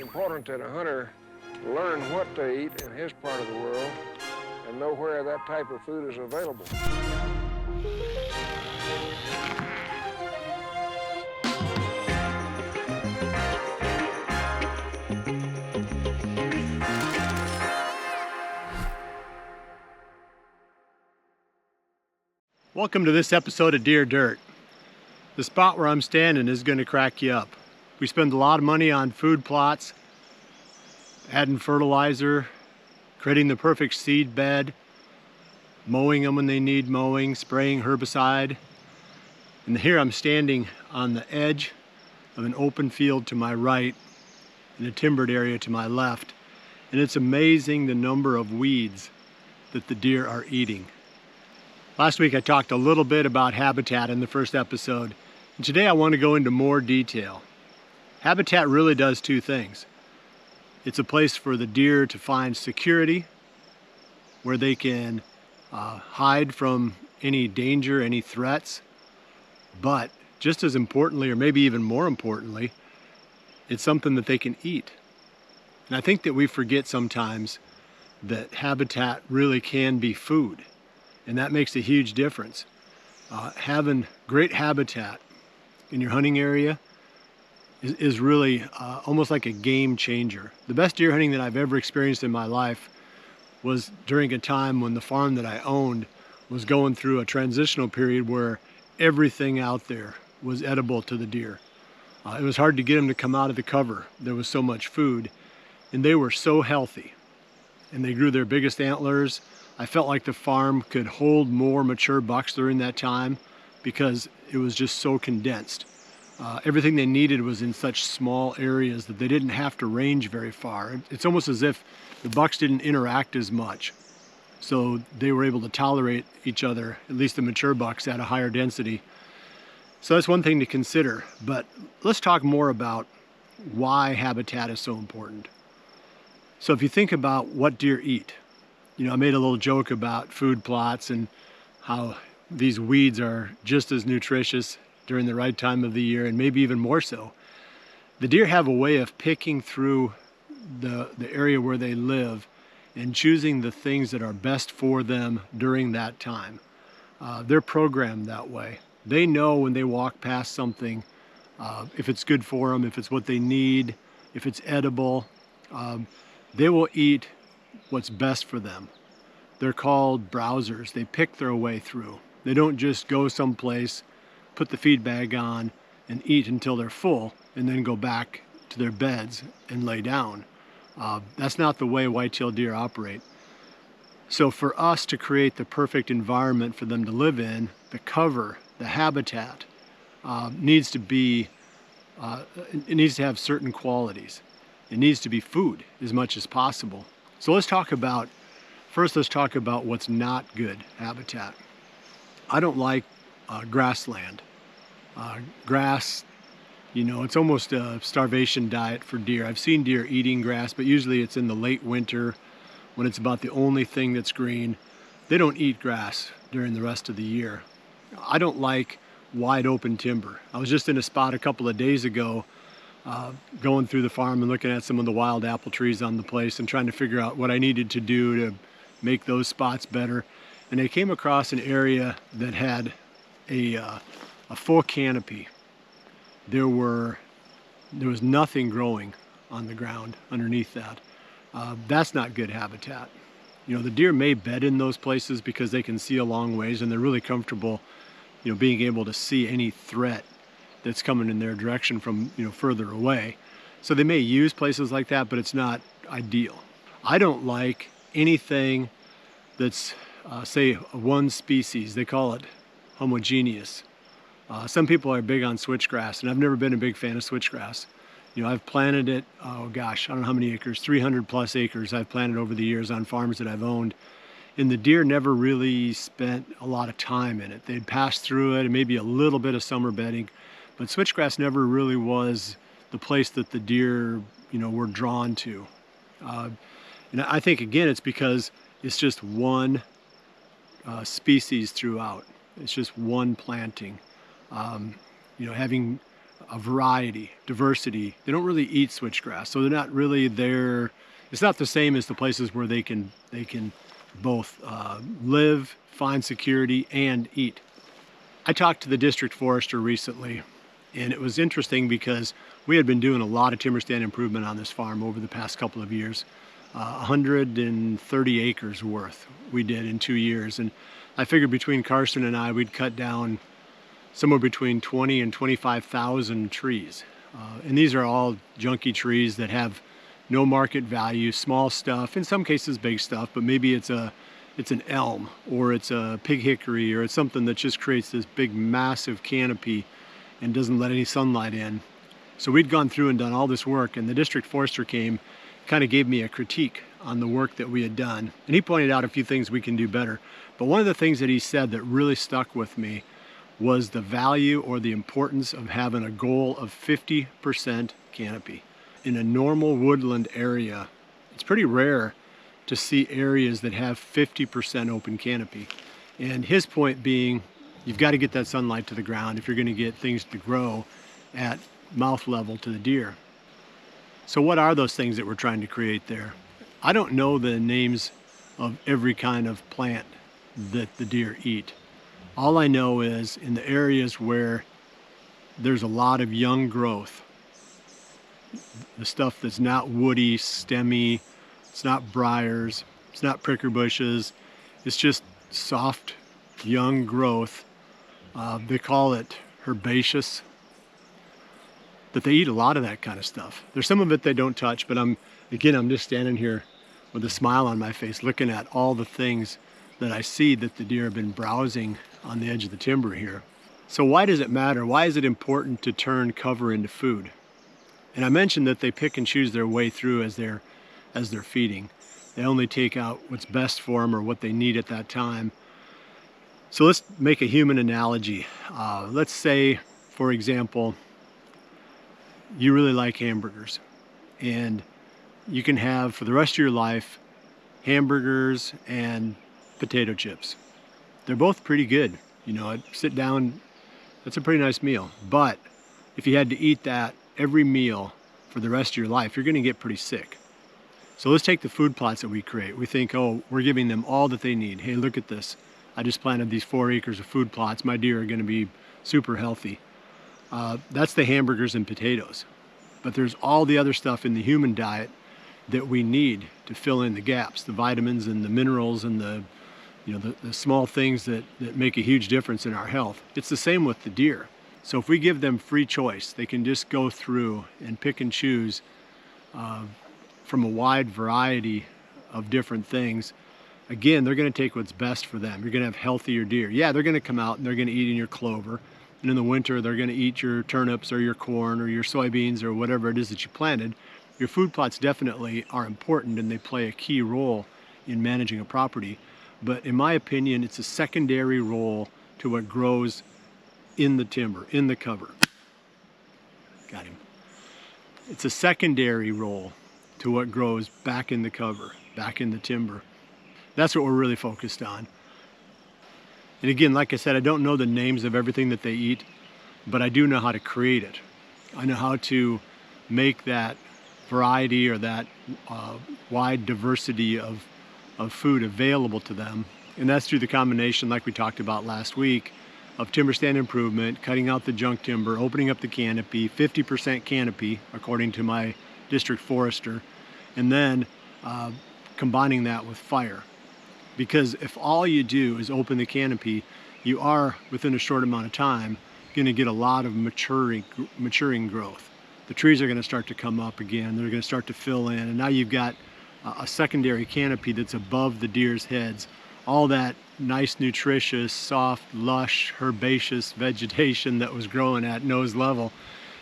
important that a hunter learn what to eat in his part of the world and know where that type of food is available. Welcome to this episode of Deer Dirt. The spot where I'm standing is going to crack you up. We spend a lot of money on food plots, adding fertilizer, creating the perfect seed bed, mowing them when they need mowing, spraying herbicide. And here I'm standing on the edge of an open field to my right and a timbered area to my left. And it's amazing the number of weeds that the deer are eating. Last week I talked a little bit about habitat in the first episode, and today I want to go into more detail. Habitat really does two things. It's a place for the deer to find security, where they can hide from any danger, any threats, but just as importantly, or maybe even more importantly, it's something that they can eat. And I think that we forget sometimes that habitat really can be food. And that makes a huge difference. Having great habitat in your hunting area is really almost like a game changer. The best deer hunting that I've ever experienced in my life was during a time when the farm that I owned was going through a transitional period where everything out there was edible to the deer. It was hard to get them to come out of the cover. There was so much food, and they were so healthy. And they grew their biggest antlers. I felt like the farm could hold more mature bucks during that time because it was just so condensed. Everything they needed was in such small areas that they didn't have to range very far. It's almost as if the bucks didn't interact as much. So they were able to tolerate each other, at least the mature bucks, at a higher density. So that's one thing to consider. But let's talk more about why habitat is so important. So if you think about what deer eat, you know, I made a little joke about food plots and how these weeds are just as nutritious during the right time of the year, and maybe even more so. The deer have a way of picking through the area where they live and choosing the things that are best for them during that time. They're programmed that way. They know when they walk past something, if it's good for them, if it's what they need, if it's edible, they will eat what's best for them. They're called browsers. They pick their way through. They don't just go someplace, put the feed bag on, and eat until they're full, and then go back to their beds and lay down. That's not the way whitetail deer operate. So for us to create the perfect environment for them to live in, the cover, the habitat, needs to be, it needs to have certain qualities. It needs to be food as much as possible. So let's talk about what's not good habitat. I don't like grassland. Grass, you know, it's almost a starvation diet for deer. I've seen deer eating grass, but usually it's in the late winter when it's about the only thing that's green. They don't eat grass during the rest of the year. I don't like wide open timber. I was just in a spot a couple of days ago going through the farm and looking at some of the wild apple trees on the place and trying to figure out what I needed to do to make those spots better. And I came across an area that had a full canopy. There was nothing growing on the ground underneath that. That's not good habitat. You know, the deer may bed in those places because they can see a long ways and they're really comfortable, you know, being able to see any threat that's coming in their direction from, you know, further away. So they may use places like that, but it's not ideal. I don't like anything that's, say, one species. They call it homogeneous. Some people are big on switchgrass, and I've never been a big fan of switchgrass. You know, I've planted it, oh gosh, I don't know how many acres, 300 plus acres I've planted over the years on farms that I've owned. And the deer never really spent a lot of time in it. They'd pass through it and maybe a little bit of summer bedding, but switchgrass never really was the place that the deer, you know, were drawn to. And I think, again, it's because it's just one species throughout. It's just one planting. You know, having a variety, diversity. They don't really eat switchgrass, so they're not really there. It's not the same as the places where they can both live, find security, and eat. I talked to the district forester recently, and it was interesting because we had been doing a lot of timber stand improvement on this farm over the past couple of years. 130 acres worth we did in 2 years, and I figured between Carson and I, we'd cut down somewhere between 20 and 25,000 trees. And these are all junky trees that have no market value, small stuff, in some cases big stuff, but maybe it's an elm, or it's a pig hickory, or it's something that just creates this big massive canopy and doesn't let any sunlight in. So we'd gone through and done all this work, and the district forester came, kind of gave me a critique on the work that we had done. And he pointed out a few things we can do better. But one of the things that he said that really stuck with me was the value or the importance of having a goal of 50% canopy. In a normal woodland area, it's pretty rare to see areas that have 50% open canopy. And his point being, you've got to get that sunlight to the ground if you're going to get things to grow at mouth level to the deer. So what are those things that we're trying to create there? I don't know the names of every kind of plant that the deer eat. All I know is in the areas where there's a lot of young growth, the stuff that's not woody, stemmy, it's not briars, it's not pricker bushes, it's just soft, young growth. They call it herbaceous, that they eat a lot of that kind of stuff. There's some of it they don't touch, but I'm just standing here with a smile on my face looking at all the things that I see that the deer have been browsing on the edge of the timber here. So why does it matter? Why is it important to turn cover into food? And I mentioned that they pick and choose their way through as they're feeding. They only take out what's best for them or what they need at that time. So let's make a human analogy. Let's say, for example, you really like hamburgers, and you can have for the rest of your life hamburgers and potato chips. They're both pretty good. You know, I'd sit down, that's a pretty nice meal. But if you had to eat that every meal for the rest of your life, you're going to get pretty sick. So let's take the food plots that we create. We think, oh, we're giving them all that they need. Hey, look at this. I just planted these 4 acres of food plots. My deer are going to be super healthy. That's the hamburgers and potatoes. But there's all the other stuff in the human diet that we need to fill in the gaps, the vitamins and the minerals and the small things that make a huge difference in our health. It's the same with the deer. So if we give them free choice, they can just go through and pick and choose from a wide variety of different things. Again, they're going to take what's best for them. You're going to have healthier deer. Yeah, they're going to come out and they're going to eat in your clover. And in the winter, they're going to eat your turnips or your corn or your soybeans or whatever it is that you planted. Your food plots definitely are important, and they play a key role in managing a property. But in my opinion, it's a secondary role to what grows in the timber, in the cover. Got him. It's a secondary role to what grows back in the cover, back in the timber. That's what we're really focused on. And again, like I said, I don't know the names of everything that they eat, but I do know how to create it. I know how to make that variety or that wide diversity of food available to them. And that's through the combination, like we talked about last week, of timber stand improvement, cutting out the junk timber, opening up the canopy, 50% canopy, according to my district forester, and then combining that with fire. Because if all you do is open the canopy, you are, within a short amount of time, going to get a lot of maturing growth. The trees are going to start to come up again, they're going to start to fill in, and now you've got a secondary canopy that's above the deer's heads. All that nice, nutritious, soft, lush, herbaceous vegetation that was growing at nose level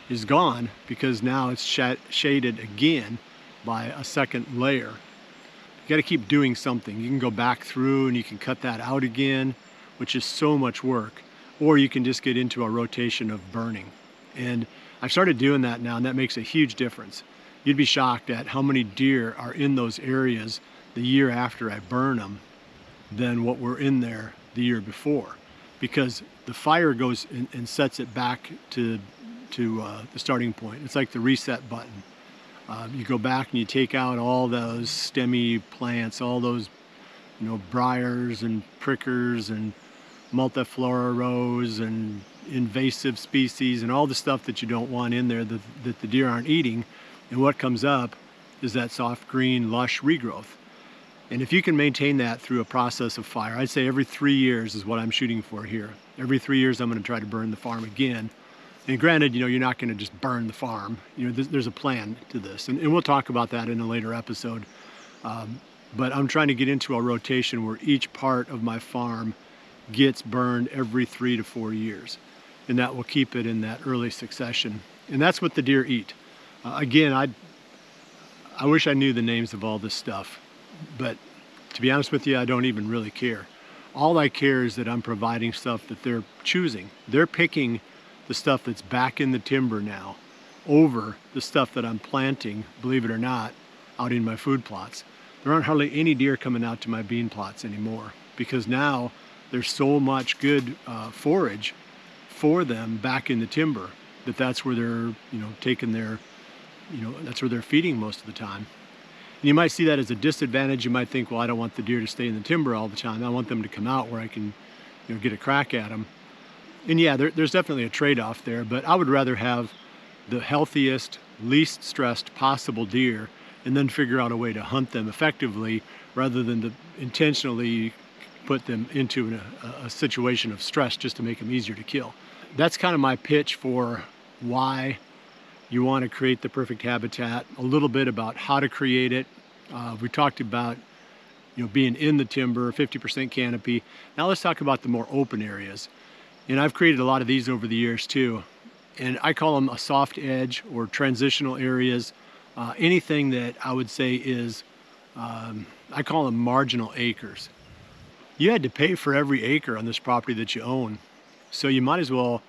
is gone, because now it's shaded again by a second layer. You got to keep doing something. You can go back through and you can cut that out again, which is so much work, or you can just get into a rotation of burning. And I've started doing that now, and that makes a huge difference. You'd be shocked at how many deer are in those areas the year after I burn them than what were in there the year before, because the fire goes and sets it back to to the starting point. It's like the reset button. You go back and you take out all those stemmy plants, all those, you know, briars and prickers and multiflora rows and invasive species and all the stuff that you don't want in there that the deer aren't eating. And what comes up is that soft green lush regrowth. And if you can maintain that through a process of fire, I'd say every 3 years is what I'm shooting for here. Every 3 years I'm going to try to burn the farm again. And granted, you know, you're not going to just burn the farm. You know, there's a plan to this, and we'll talk about that in a later episode. But I'm trying to get into a rotation where each part of my farm gets burned every 3 to 4 years, and that will keep it in that early succession. And that's what the deer eat. Again, I wish I knew the names of all this stuff, but to be honest with you, I don't even really care. All I care is that I'm providing stuff that they're choosing. They're picking the stuff that's back in the timber now over the stuff that I'm planting, believe it or not, out in my food plots. There aren't hardly any deer coming out to my bean plots anymore because now there's so much good forage for them back in the timber that's where they're, you know, taking their, you know, that's where they're feeding most of the time. And you might see that as a disadvantage. You might think, well, I don't want the deer to stay in the timber all the time. I want them to come out where I can, you know, get a crack at them. And yeah, there's definitely a trade-off there, but I would rather have the healthiest, least stressed possible deer and then figure out a way to hunt them effectively rather than to intentionally put them into a situation of stress just to make them easier to kill. That's kind of my pitch for why you want to create the perfect habitat, a little bit about how to create it. We talked about, you know, being in the timber, 50% canopy. Now let's talk about the more open areas. And I've created a lot of these over the years too. And I call them a soft edge or transitional areas. Anything that I would say is, I call them marginal acres. You had to pay for every acre on this property that you own. So you might as well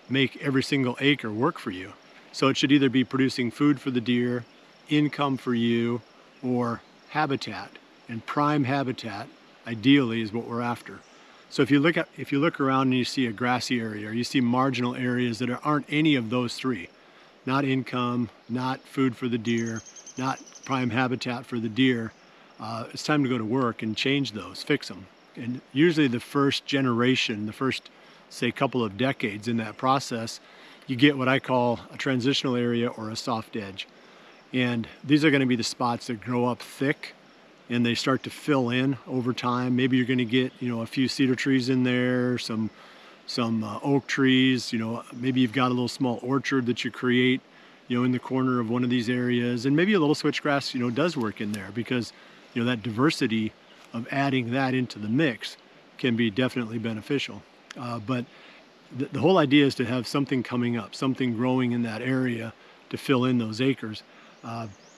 make every single acre work for you. So it should either be producing food for the deer, income for you, or habitat. And prime habitat, ideally, is what we're after. So if you look around and you see a grassy area, or you see marginal areas that aren't any of those three, not income, not food for the deer, not prime habitat for the deer, it's time to go to work and change those, fix them. And usually the first generation, the first, say, couple of decades in that process, you get what I call a transitional area or a soft edge. And these are going to be the spots that grow up thick and they start to fill in over time. Maybe you're going to get, you know, a few cedar trees in there, some oak trees, you know, maybe you've got a little small orchard that you create, you know, in the corner of one of these areas, and maybe a little switchgrass, you know, does work in there because, you know, that diversity of adding that into the mix can be definitely beneficial. But the whole idea is to have something coming up, something growing in that area to fill in those acres.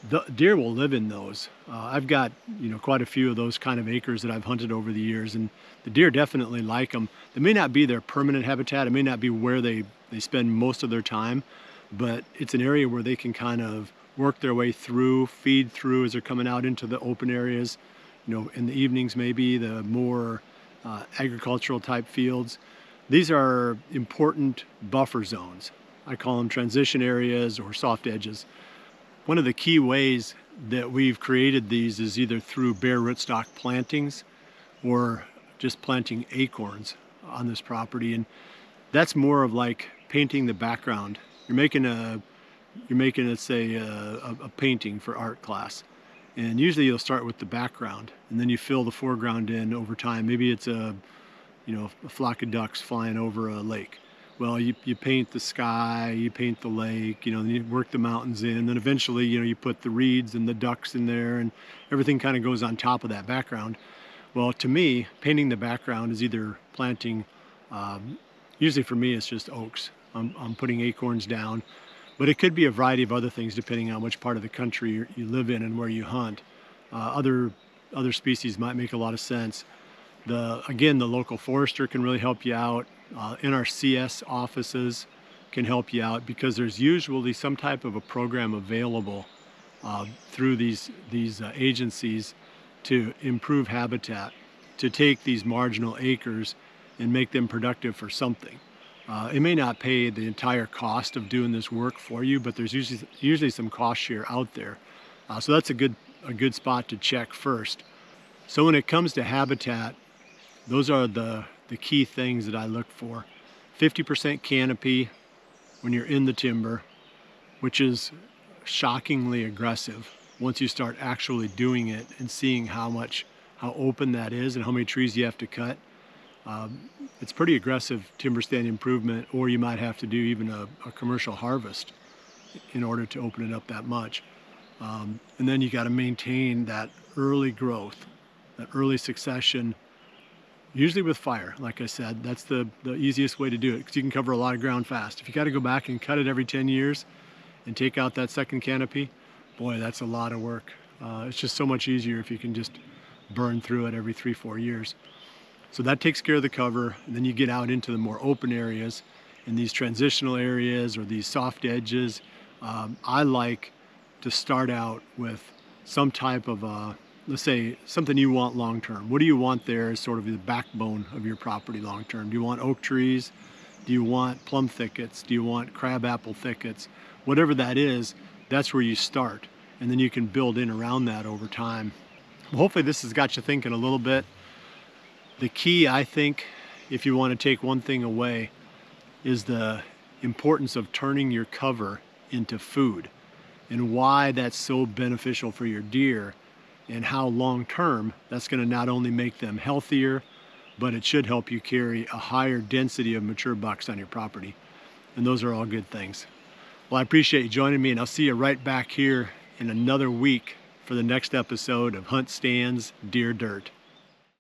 The deer will live in those. I've got, you know, quite a few of those kind of acres that I've hunted over the years, and the deer definitely like them. They may not be their permanent habitat, it may not be where they spend most of their time, but it's an area where they can kind of work their way through, feed through as they're coming out into the open areas, you know, in the evenings maybe, the more agricultural type fields. These are important buffer zones. I call them transition areas or soft edges. One of the key ways that we've created these is either through bare rootstock plantings or just planting acorns on this property. And that's more of like painting the background. You're making let's say a painting for art class. And usually you'll start with the background and then you fill the foreground in over time. Maybe it's a flock of ducks flying over a lake. Well, you paint the sky, you paint the lake, you know, you work the mountains in, then eventually, you know, you put the reeds and the ducks in there and everything kind of goes on top of that background. Well, to me, painting the background is either planting, usually for me it's just oaks. I'm putting acorns down, but it could be a variety of other things depending on which part of the country you live in and where you hunt. Other species might make a lot of sense. Again, the local forester can really help you out. NRCS offices can help you out because there's usually some type of a program available through these agencies to improve habitat, to take these marginal acres and make them productive for something. It may not pay the entire cost of doing this work for you, but there's usually some cost share out there. So that's a good spot to check first. So when it comes to habitat, those are the key things that I look for. 50% canopy when you're in the timber, which is shockingly aggressive once you start actually doing it and seeing how open that is and how many trees you have to cut. It's pretty aggressive timber stand improvement, or you might have to do even a commercial harvest in order to open it up that much. And then you got to maintain that early growth, that early succession, usually with fire. Like I said, that's the easiest way to do it, because you can cover a lot of ground fast. If you got to go back and cut it every 10 years and take out that second canopy, boy, that's a lot of work. It's just so much easier if you can just burn through it every 3-4 years. So that takes care of the cover, and then you get out into the more open areas, in these transitional areas or these soft edges. I like to start out with some type of, let's say, something you want long term. What do you want there as sort of the backbone of your property long term? Do you want oak trees? Do you want plum thickets? Do you want crabapple thickets? Whatever that is, that's where you start, and then you can build in around that over time. Well, hopefully this has got you thinking a little bit. The key, I think, if you want to take one thing away, is the importance of turning your cover into food, and why that's so beneficial for your deer, and how long term that's going to not only make them healthier, but it should help you carry a higher density of mature bucks on your property. And those are all good things. Well, I appreciate you joining me, and I'll see you right back here in another week for the next episode of HuntStand's Deer Dirt.